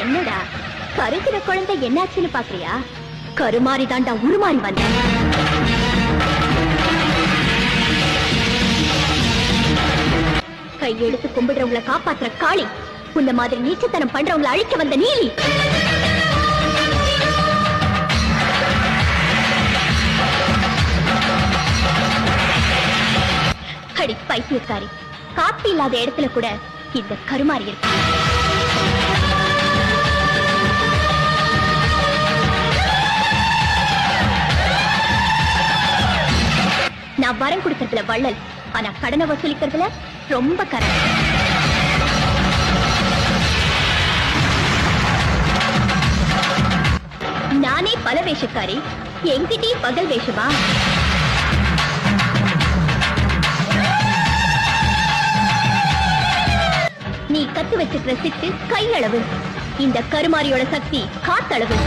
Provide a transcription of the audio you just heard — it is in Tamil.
என்னடா கருகிற குழந்தை என்னாச்சுன்னு பாக்குறியா? கருமாறி தாண்டா உருமாறி வந்த. கையெடுத்து கும்பிடுறவங்களை காப்பாத்துற காளி, இந்த மாதிரி நீச்சத்தனம் பண்றவங்களை அழிக்க வந்த நீலி. அடி பைத்தியக்காரி, காத்து இல்லாத இடத்துல கூட இந்த கருமாறி இருக்கு. நான் வரம் கொடுக்கறதுல வள்ளல், ஆனா கடனை வசூலிக்கிறதுல ரொம்ப கரை. நானே பல வேஷக்காரி, என்கிட்டே பகல் வேஷமா? நீ கத்து வச்சிருக்கிற சிட்டு கையளவு, இந்த கருமாரியோட சக்தி காத்தளவு.